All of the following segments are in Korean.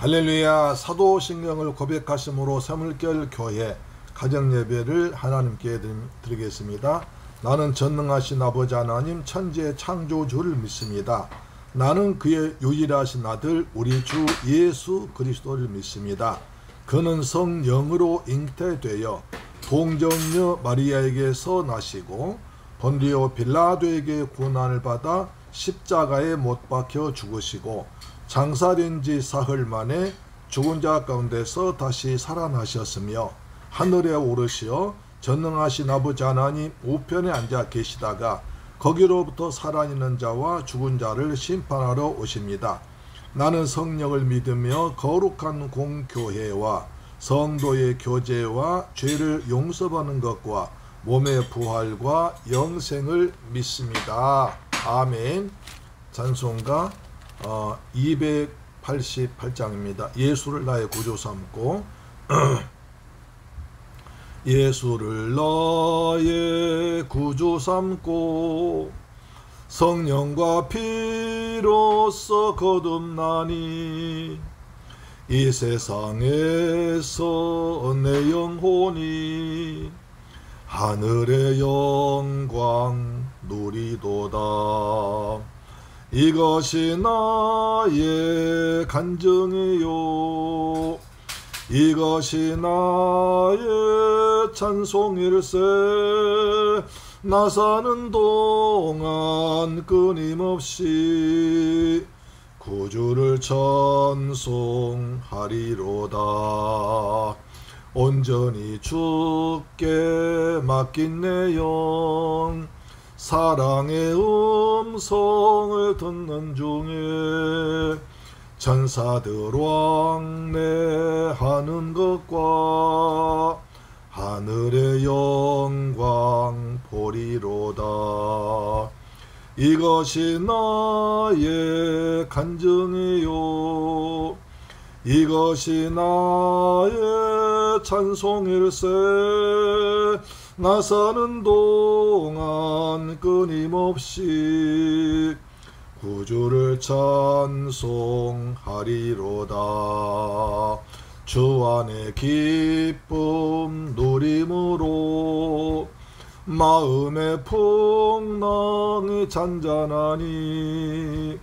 할렐루야. 사도신경을 고백하심으로 새물결 교회 가정예배를 하나님께 드리겠습니다. 나는 전능하신 아버지 하나님 천지의 창조주를 믿습니다. 나는 그의 유일하신 아들 우리 주 예수 그리스도를 믿습니다. 그는 성령으로 잉태되어 동정녀 마리아에게서 나시고 본디오 빌라도에게 고난을 받아 십자가에 못 박혀 죽으시고 장사된 지 사흘 만에 죽은 자 가운데서 다시 살아나셨으며 하늘에 오르시어 전능하신 아버지 하나님 우편에 앉아 계시다가 거기로부터 살아있는 자와 죽은 자를 심판하러 오십니다. 나는 성령을 믿으며 거룩한 공교회와 성도의 교제와 죄를 용서받는 것과 몸의 부활과 영생을 믿습니다. 아멘. 찬송가 288장입니다. 예수를 나의 구주 삼고 예수를 나의 구주 삼고 성령과 피로써 거듭나니 이 세상에서 내 영혼이 하늘의 영광 누리도다. 이것이 나의 간증이요 이것이 나의 찬송일세. 나 사는 동안 끊임없이 구주를 찬송하리로다. 온전히 주께 맡긴 내 영 사랑의 음성을 듣는 중에 천사들 왕래하는 것과 하늘의 영광 보리로다. 이것이 나의 간증이요 이것이 나의 찬송일세. 나 사는 동안 끊임없이 구주를 찬송하리로다. 주 안의 기쁨 누림으로 마음의 풍랑이 잔잔하니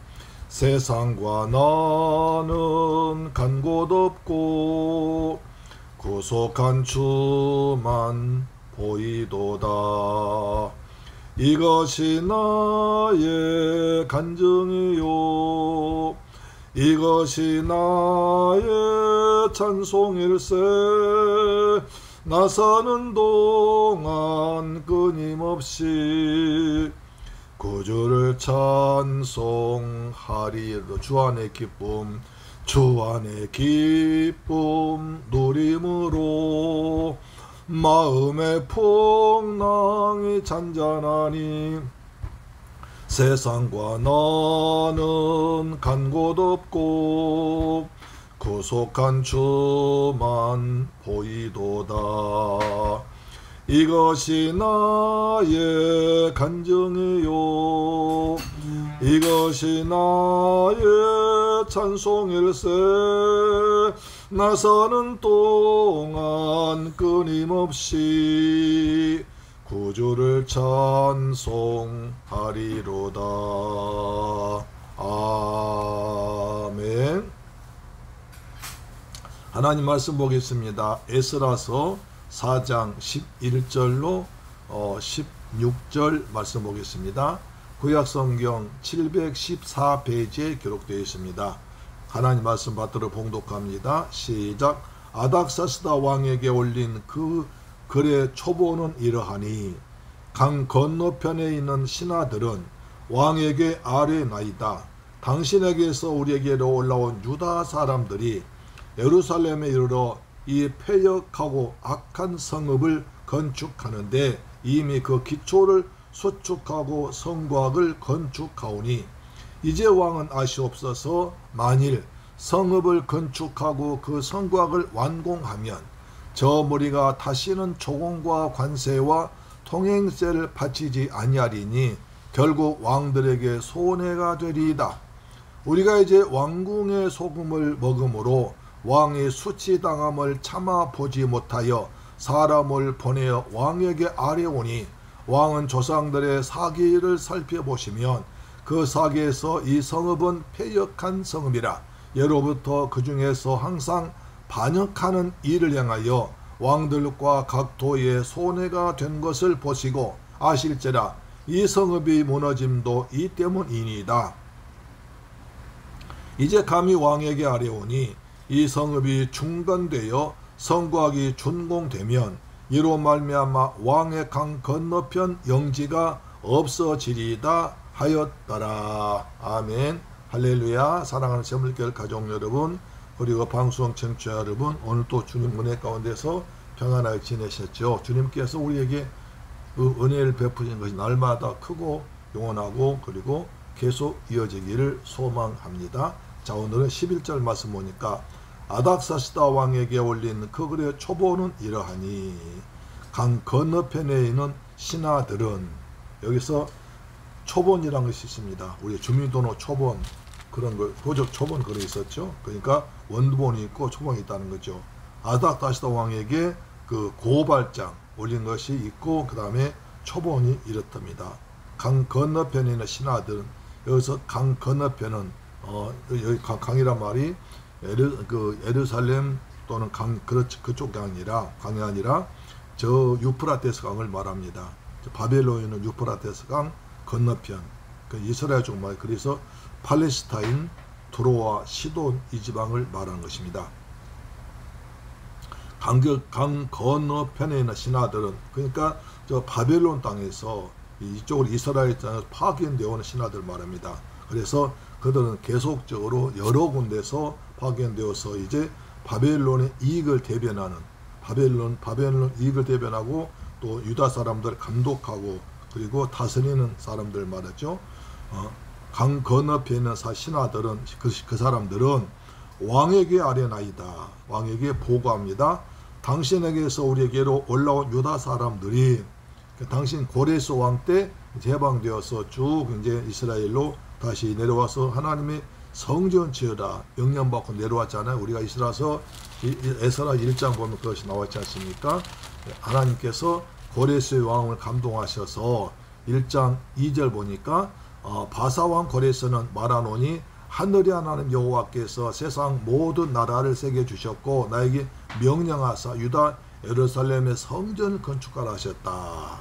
세상과 나는 간 곳 없고 구속한 주만 보이도다. 이것이 나의 간증이요 이것이 나의 찬송일세. 나 사는 동안 끊임없이 구주를 찬송하리로다. 주 안의 기쁨 주 안의 기쁨 누림으로 마음의 풍랑이 잔잔하니 세상과 나는 간 곳 없고 구속한 주만 보이도다. 이것이 나의 간증이요 이것이 나의 찬송일세. 나 사는 동안 끊임없이 구주를 찬송하리로다. 아멘. 하나님 말씀 보겠습니다. 에스라서 4장 11절로 16절 말씀 보겠습니다. 구약성경 714페이지에 기록되어 있습니다. 하나님 말씀 받들어 봉독합니다. 시작. 아닥사스다 왕에게 올린 그 글의 초보는 이러하니 강 건너편에 있는 신하들은 왕에게 아뢰나이다. 당신에게서 우리에게로 올라온 유다 사람들이 예루살렘에 이르러 이 패역하고 악한 성읍을 건축하는데 이미 그 기초를 수축하고 성곽을 건축하오니 이제 왕은 아시옵소서. 만일 성읍을 건축하고 그 성곽을 완공하면 저 무리가 다시는 조공과 관세와 통행세를 바치지 아니하리니 결국 왕들에게 손해가 되리이다. 우리가 이제 왕궁의 소금을 먹음으로 왕이 수치당함을 참아 보지 못하여 사람을 보내어 왕에게 아뢰오니 왕은 조상들의 사기를 살펴보시면 그 사기에서 이 성읍은 패역한 성읍이라 예로부터 그 중에서 항상 반역하는 일을 행하여 왕들과 각 도의 손해가 된 것을 보시고 아실지라 이 성읍이 무너짐도 이 때문이니이다. 이제 감히 왕에게 아뢰오니 이 성읍이 중단되어 성곽이 준공되면 이로 말미암아 왕의 강 건너편 영지가 없어지리이다 하였더라. 아멘. 할렐루야. 사랑하는 새물결 가족 여러분, 그리고 방송 청취자 여러분, 오늘 또 주님 은혜 가운데서 평안하게 지내셨죠? 주님께서 우리에게 그 은혜를 베푸신 것이 날마다 크고 영원하고 그리고 계속 이어지기를 소망합니다. 자, 오늘은 11절 말씀 보니까 아닥사스다 왕에게 올린 그 글의 초보는 이러하니 강 건너편에 있는 신하들은, 여기서 초본이라는 것이 있습니다. 우리 주민등록 초본, 그런 거, 도적 초본 그런 게 있었죠. 그러니까 원본이 있고 초본이 있다는 거죠. 아닥사스다 왕에게 그 고발장 올린 것이 있고 그 다음에 초본이 이렇답니다. 강 건너편에 있는 신하들은, 여기서 강 건너편은 여기 강이란 말이 예루살렘 또는 그쪽 강이 아니라 저 유프라테스 강을 말합니다. 바벨론에 있는 유프라테스 강 건너편, 그 이스라엘 쪽 말, 그래서 팔레스타인, 두로와, 시돈 이 지방을 말하는 것입니다. 강 건너편에 있는 신하들은, 그러니까 저 바벨론 땅에서 이쪽으로 이스라엘 땅에서 파견되어 오는 신하들 말합니다. 그래서 그들은 계속적으로 여러 군데서 파견되어서 이제 바벨론의 이익을 대변하는, 바벨론 이익을 대변하고 또 유다 사람들 감독하고 그리고 다스리는 사람들 말이죠. 강 건너편에 있는 신하들은, 그 사람들은 왕에게 아뢰나이다. 왕에게 보고합니다. 당신에게서 우리에게로 올라온 유다 사람들이 당신 고레스 왕 때 해방되어서 쭉 이제 이스라엘로 다시 내려와서 하나님의 성전 지으라 명령받고 내려왔잖아요. 우리가 이스라서 에스라 1장 보면 그것이 나왔지 않습니까? 하나님께서 고레스의 왕을 감동하셔서 1장 2절 보니까 바사왕 고레스는 말하노니 하늘의 하나님 여호와께서 세상 모든 나라를 세게 주셨고 나에게 명령하사 유다 예루살렘의 성전을 건축하라 하셨다.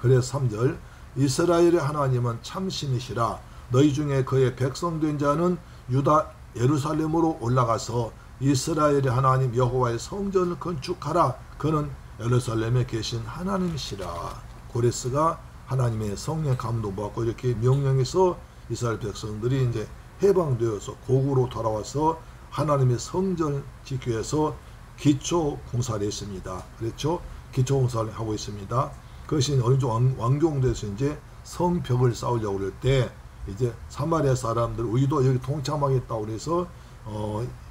그래서 3절 이스라엘의 하나님은 참신이시라 너희 중에 그의 백성된 자는 유다 예루살렘으로 올라가서 이스라엘의 하나님 여호와의 성전을 건축하라. 그는 예루살렘에 계신 하나님이시라. 고레스가 하나님의 성령 감동받고 이렇게 명령해서 이스라엘 백성들이 이제 해방되어서 고국으로 돌아와서 하나님의 성전을 지키기 위해서 기초 공사를 했습니다. 그렇죠? 기초 공사를 하고 있습니다. 그것이 어느 정도 완공돼서 이제 성벽을 쌓으려고 그럴 때 이제 사마리아 사람들 우리도 여기 동참하겠다고 그래서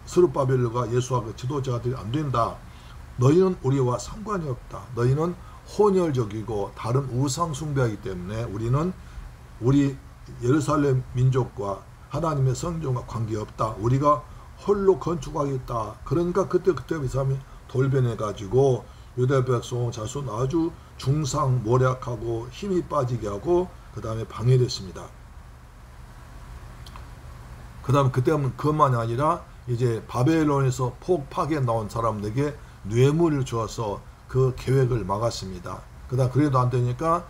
스룹바벨과 예수와 그 지도자들이 안 된다. 너희는 우리와 상관이 없다. 너희는 혼혈적이고 다른 우상 숭배하기 때문에 우리는 우리 예루살렘 민족과 하나님의 성전과 관계없다. 우리가 홀로 건축하겠다. 그러니까 그때 그 사람이 돌변해 가지고 유대 백성 자손 아주 중상모략하고 힘이 빠지게 하고 그 다음에 방해를 했습니다. 그 다음에 그때는 그것만이 아니라 이제 바벨론에서 파괴 나온 사람들에게 뇌물을 주어서 그 계획을 막았습니다. 그 다음 그래도 안 되니까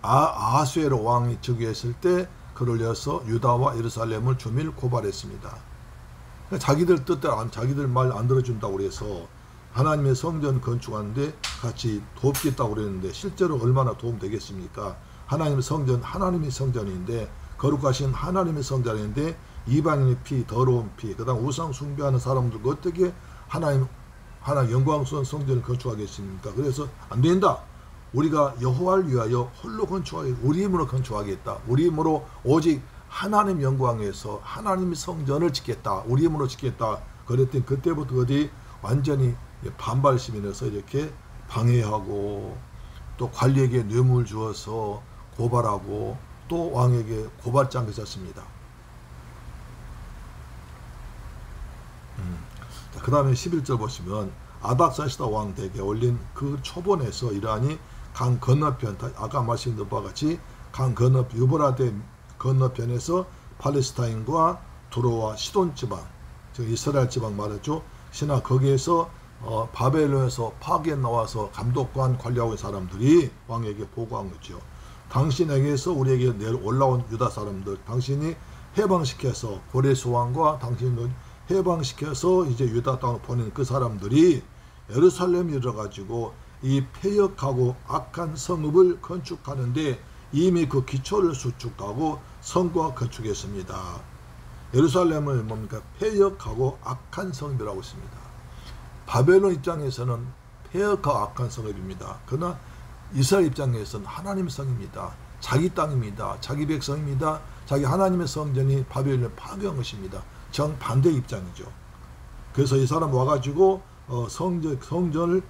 아수에로 왕이 즉위했을 때 그를 위해서 유다와 예루살렘을 주민을 고발했습니다. 그러니까 자기들 뜻대로 자기들 말 안 들어준다고 그래서 하나님의 성전 건축하는데 같이 돕겠다고 그랬는데 실제로 얼마나 도움 되겠습니까? 하나님의 성전, 하나님의 성전인데 거룩하신 하나님의 성전인데 이방인의 피, 더러운 피, 그 다음 우상 숭배하는 사람들과 어떻게 하나님 영광스러운 성전을 건축하겠습니까? 그래서 안 된다. 우리가 여호와를 위하여 홀로 건축하겠다. 우리 힘으로 건축하겠다. 우리 힘으로 오직 하나님 영광에서 하나님의 성전을 짓겠다. 우리 힘으로 짓겠다. 그랬더니 그때부터 어디 완전히 반발심이 나서 이렇게 방해하고 또 관리에게 뇌물 주어서 고발하고 또 왕에게 고발장을 썼습니다. 그 다음에 11절 보시면 아닥사시다 왕 댁에 올린 그 초본에서 이러하니 강 건너편, 아까 말씀드린 바와 같이 강 건너편, 유브라데 건너편에서 팔레스타인과 두로와 시돈 지방, 즉 이스라엘 지방 말했죠. 신하 거기에서 바벨론에서 파괴 나와서 감독관 관리하고 있는 사람들이 왕에게 보고한 거죠. 당신에게서 우리에게 올라온 유다 사람들, 당신이 해방시켜서 고레스 왕과 당신을 해방시켜서 이제 유다 땅을 보낸 그 사람들이 예루살렘에 이르러가지고 이 폐역하고 악한 성읍을 건축하는데 이미 그 기초를 수축하고 성과 건축했습니다. 예루살렘을 뭡니까? 폐역하고 악한 성읍이라고 했습니다. 바벨론 입장에서는 폐역하고 악한 성읍입니다. 그러나 이스라엘 입장에서는 하나님의 성입니다. 자기 땅입니다. 자기 백성입니다. 자기 하나님의 성전이 바벨론을 파괴한 것입니다. 정반대 입장이죠. 그래서 이 사람 와가지고 성전을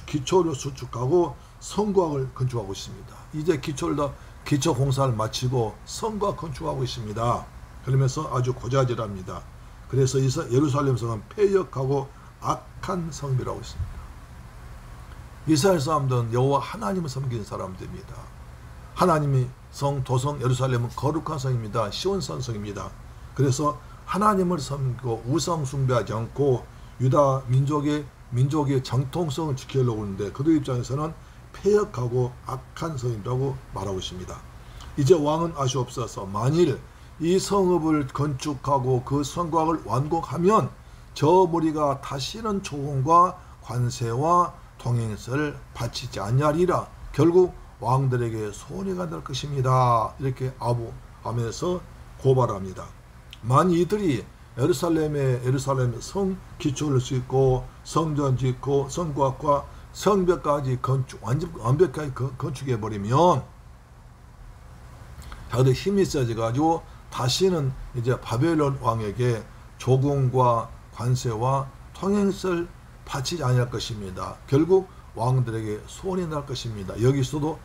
기초를 수축하고 성곽을 건축하고 있습니다. 이제 기초 공사를 마치고 성곽 건축하고 있습니다. 그러면서 아주 고자질합니다. 그래서 예루살렘 성은 폐역하고 악한 성이라고 있습니다. 이스라엘 사람들은 여호와 하나님을 섬기는 사람들입니다. 하나님이 도성 예루살렘은 거룩한 성입니다. 시온산 성입니다. 그래서 하나님을 섬기고 우상 숭배하지 않고 유다 민족의 정통성을 지키려고 하는데 그들 입장에서는 폐역하고 악한 성이라고 말하고 있습니다. 이제 왕은 아시옵소서. 만일 이 성읍을 건축하고 그 성곽을 완공하면 저 무리가 다시는 조공과 관세와 통행세를 바치지 아니하리라. 결국 왕들에게 손해가 될 것입니다. 이렇게 아부하면서 고발합니다. 만일 이들이 예루살렘의 성 기초를 짓고 성전 짓고 성곽과 성벽까지 완벽하게 건축해 버리면 자기들 힘이 세져 가지고 다시는 이제 바벨론 왕에게 조공과 관세와 통행세를 바치지 아니할 것입니다. 결국 왕들에게 손이 날 것입니다. 여기서도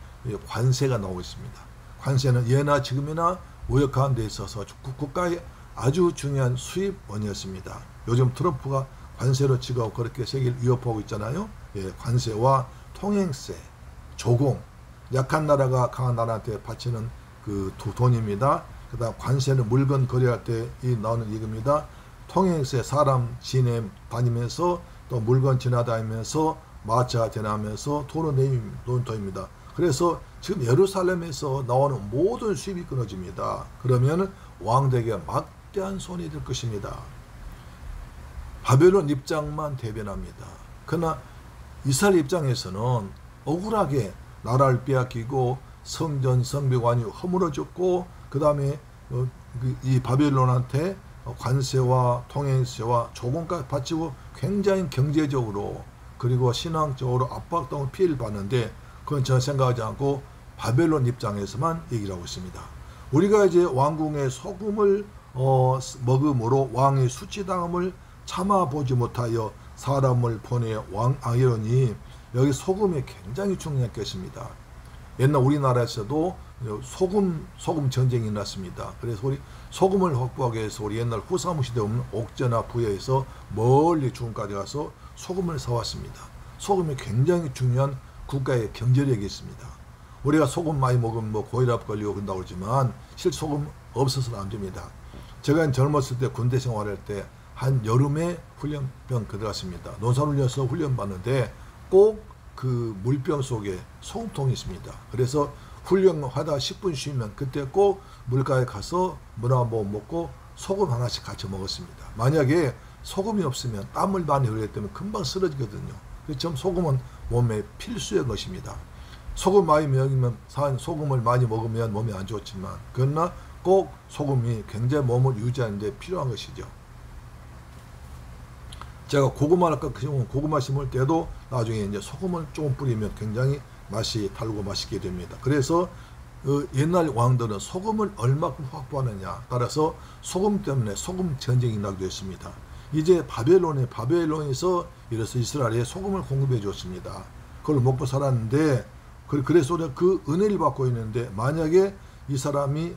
관세가 나오고 있습니다. 관세는 예나 지금이나 무역하는 데 있어서 국가의 아주 중요한 수입원이었습니다. 요즘 트럼프가 관세로 지금 그렇게 세계를 위협하고 있잖아요. 예, 관세와 통행세, 조공, 약한 나라가 강한 나라한테 바치는 그 돈입니다. 그 다음 관세는 물건 거래할 때 나오는 이겁니다. 통행세, 사람 다니면서 또 물건 지나다니면서 마차 지나면서 돈은 돈입니다. 그래서 지금 예루살렘에서 나오는 모든 수입이 끊어집니다. 그러면 왕들에게 막대한 손이 될 것입니다. 바벨론 입장만 대변합니다. 그러나 이스라엘 입장에서는 억울하게 나라를 빼앗기고 성전 성벽관이 허물어졌고 그 다음에 이 바벨론한테 관세와 통행세와 조공까지 바치고 굉장히 경제적으로 그리고 신앙적으로 압박당을 피해를 받는데 그건 전혀 생각하지 않고 바벨론 입장에서만 얘기를 하고 있습니다. 우리가 이제 왕궁의 소금을 먹음으로 왕의 수치당함을 참아보지 못하여 사람을 보내 왕 아히론이 여기 소금이 굉장히 중요했겠습니다. 옛날 우리나라에서도 소금 전쟁이 일어났습니다. 그래서 우리 소금을 확보하기 위해서 우리 옛날 후사무 시대 오면 옥저나 부여에서 멀리 중국까지 가서 소금을 사왔습니다. 소금이 굉장히 중요한 국가의 경제력이 있습니다. 우리가 소금 많이 먹으면 고혈압 걸리고 그런다고 그러지만 실 소금 없어서는 안 됩니다. 제가 젊었을 때 군대 생활할 때 한 여름에 훈련병 들어갔습니다. 논산훈련소 훈련 받는데 꼭 그 물병 속에 소금통이 있습니다. 그래서 훈련하다 10분 쉬면 그때 꼭 물가에 가서 물 한 번 먹고 소금 하나씩 같이 먹었습니다. 만약에 소금이 없으면 땀을 많이 흘리기 때문에 금방 쓰러지거든요. 그래서 소금은 몸에 필수의 것입니다. 소금을 많이 먹으면 몸에 안 좋지만 그러나 꼭 소금이 굉장히 몸을 유지하는 데 필요한 것이죠. 제가 고구마 심을 때도 나중에 이제 소금을 조금 뿌리면 굉장히 맛이 달고 맛있게 됩니다. 그래서 옛날 왕들은 소금을 얼마큼 확보하느냐 따라서 소금 때문에 소금 전쟁이 나기도 했습니다. 이제 바벨론에서 이래서 이스라엘에 소금을 공급해 줬습니다. 그걸 먹고 살았는데 그래서 우리가 그 은혜를 받고 있는데 만약에 이 사람이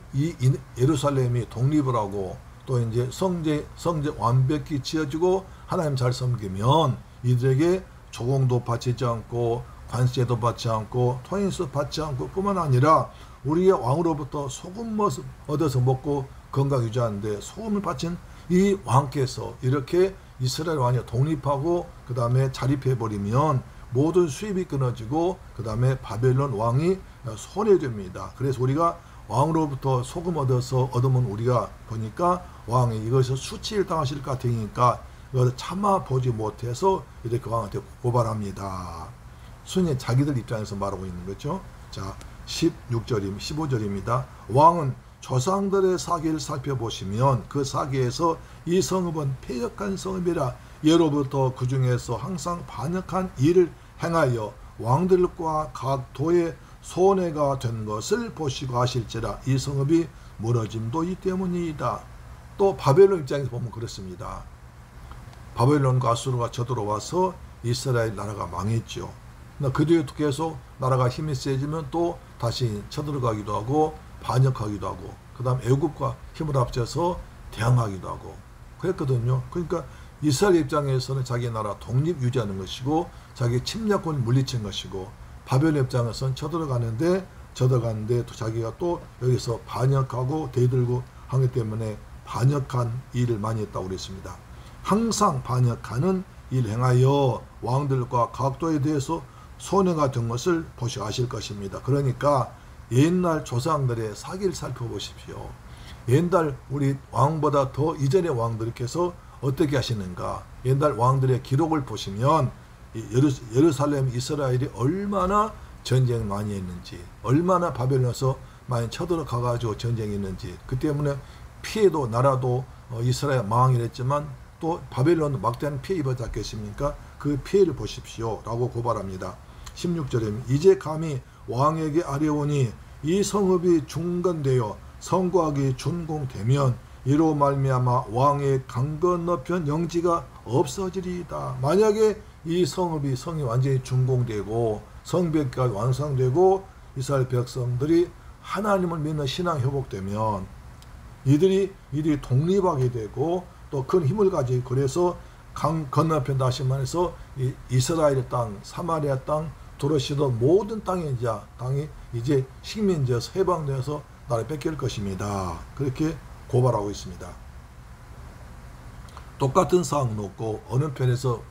예루살렘이 독립을 하고 또 이제 성제 완벽히 지어지고 하나님 잘 섬기면 이들에게 조공도 바치지 않고 관세도 받지 않고 토인수 받지 않고 뿐만 아니라 우리의 왕으로부터 소금 얻어서 먹고 건강 유지하는데 소금을 바친 이 왕께서 이렇게 이스라엘 왕이 독립하고 그 다음에 자립해버리면 모든 수입이 끊어지고 그 다음에 바벨론 왕이 손해됩니다. 그래서 우리가 왕으로부터 소금 얻으면 우리가 보니까 왕이 이것을 수치를 당하실 것 같으니까 이것을 참아보지 못해서 이렇게 왕한테 고발합니다. 순위 자기들 입장에서 말하고 있는 거죠. 자, 15절입니다. 왕은 조상들의 사기를 살펴보시면 그 사기에서 이 성읍은 패역한 성읍이라 예로부터 그 중에서 항상 반역한 일을 행하여 왕들과 각 도의 손해가 된 것을 보시고 하실지라 이 성읍이 무너짐도 이 때문이다. 또 바벨론 입장에서 보면 그렇습니다. 바벨론과 아수르가 쳐들어와서 이스라엘 나라가 망했죠. 그 뒤에 계속 나라가 힘이 세지면 또 다시 쳐들어가기도 하고 반역하기도 하고 그 다음 애국과 힘을 합쳐서 대항하기도 하고 그랬거든요. 그러니까 이스라엘 입장에서는 자기 나라 독립 유지하는 것이고 자기 침략권을 물리친 것이고 바벨론 입장에서는 쳐들어가는데 또 자기가 또 여기서 반역하고 대들고 하기 때문에 반역한 일을 많이 했다고 그랬습니다. 항상 반역하는 일 행하여 왕들과 각도에 대해서 손해가 된 것을 보시고 아실 것입니다. 그러니까 옛날 조상들의 사기를 살펴보십시오. 옛날 우리 왕보다 더 이전의 왕들께서 어떻게 하시는가. 옛날 왕들의 기록을 보시면 예루살렘 이스라엘이 얼마나 전쟁 많이 했는지 얼마나 바벨론에서 많이 쳐들어가 가지고 전쟁했는지 그 때문에 피해도 나라도 이스라엘 망이랬지만 또 바벨론도 막대한 피해 입었지 않겠습니까? 그 피해를 보십시오 라고 고발합니다. 16절에 이제 감히 왕에게 아뢰오니 이 성읍이 중건되어 성곽이 준공되면 이로 말미암아 왕의 강 건너편 영지가 없어지리이다. 만약에 이 성이 완전히 준공되고 성벽까지 완성되고 이스라엘 백성들이 하나님을 믿는 신앙 회복되면 이들이 독립하게 되고 또 큰 힘을 가지고 그래서 강 건너편 다시 말해서 이스라엘 땅, 사마리아 땅, 두루시던 모든 땅이 이제 식민지에서 해방되어서 나라를 뺏길 것입니다. 그렇게 고발하고 있습니다. 똑같은 사항 놓고 어느 편에서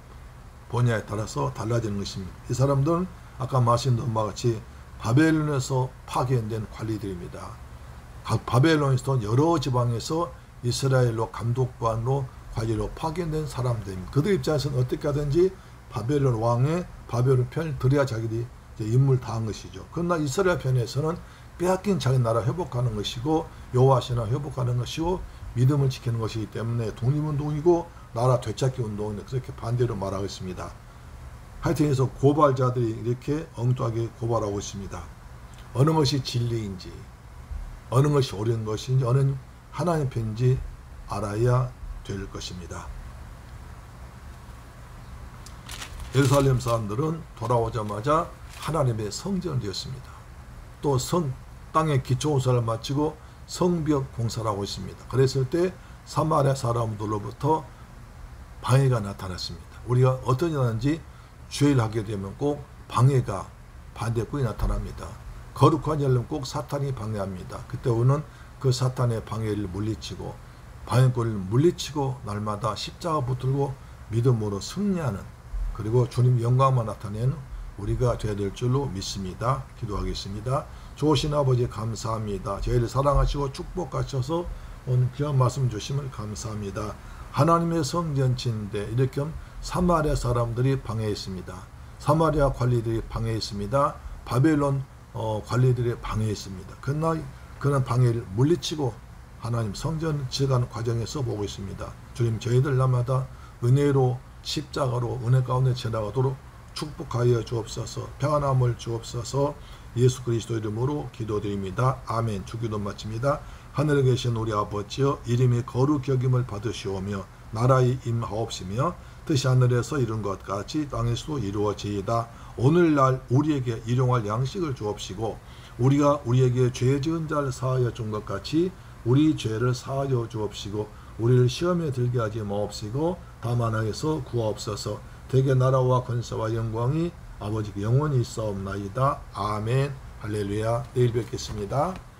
보냐에 따라서 달라지는 것입니다. 이 사람들은 아까 말씀드린 바와 같이 바벨론에서 파견된 관리들입니다. 각 바벨론에서 여러 지방에서 이스라엘로 감독관으로 관리로 파견된 사람들입니다. 그들 입장에서는 어떻게 하든지 바벨론 왕의 바벨론 편을 들어야 자기들이 임무를 다한 것이죠. 그러나 이스라엘 편에서는 빼앗긴 자기 나라 회복하는 것이고 여호와 신앙 회복하는 것이고 믿음을 지키는 것이기 때문에 독립운동이고 나라 되찾기 운동은 그렇게 반대로 말하고 있습니다. 하여튼 그래서 고발자들이 이렇게 엉뚱하게 고발하고 있습니다. 어느 것이 진리인지 어느 것이 옳은 것인지 어느 하나님 편인지 알아야 될 것입니다. 예루살렘 사람들은 돌아오자마자 하나님의 성전을 지었습니다. 또 땅의 기초공사를 마치고 성벽 공사를 하고 있습니다. 그랬을 때 사마리아 사람들로부터 방해가 나타났습니다. 우리가 어떤 일 하는지 주의를 하게 되면 꼭 방해가 반대급이 나타납니다. 거룩한 일은 꼭 사탄이 방해합니다. 그때 우리는 그 사탄의 방해를 물리치고 방해꾼을 물리치고 날마다 십자가 붙들고 믿음으로 승리하는 그리고 주님 영광만 나타내는 우리가 되어야 될 줄로 믿습니다. 기도하겠습니다. 좋으신 아버지 감사합니다. 저희를 사랑하시고 축복하셔서 오늘 귀한 말씀 주심을 감사합니다. 하나님의 성전인데 이렇게 사마리아 사람들이 방해했습니다. 사마리아 관리들이 방해했습니다. 바벨론 관리들이 방해했습니다. 그러나 그런 방해를 물리치고 하나님 성전 지어가는 과정에서 보고 있습니다. 주님 저희들 날마다 은혜로 십자가로 은혜 가운데 지나가도록 축복하여 주옵소서. 평안함을 주옵소서. 예수 그리스도 이름으로 기도드립니다. 아멘. 주기도 마칩니다. 하늘에 계신 우리 아버지여 이름이 거룩히 여김을 받으시오며 나라의 임하옵시며 뜻이 하늘에서 이룬 것 같이 땅에서도 이루어지이다. 오늘날 우리에게 일용할 양식을 주옵시고 우리가 우리에게 죄 지은 자를 사하여 준 것 같이 우리 죄를 사하여 주옵시고 우리를 시험에 들게 하지 마옵시고 다만 악에서 구하옵소서. 대개 나라와 권세와 영광이 아버지께 영원히 있사옵나이다. 아멘. 할렐루야. 내일 뵙겠습니다.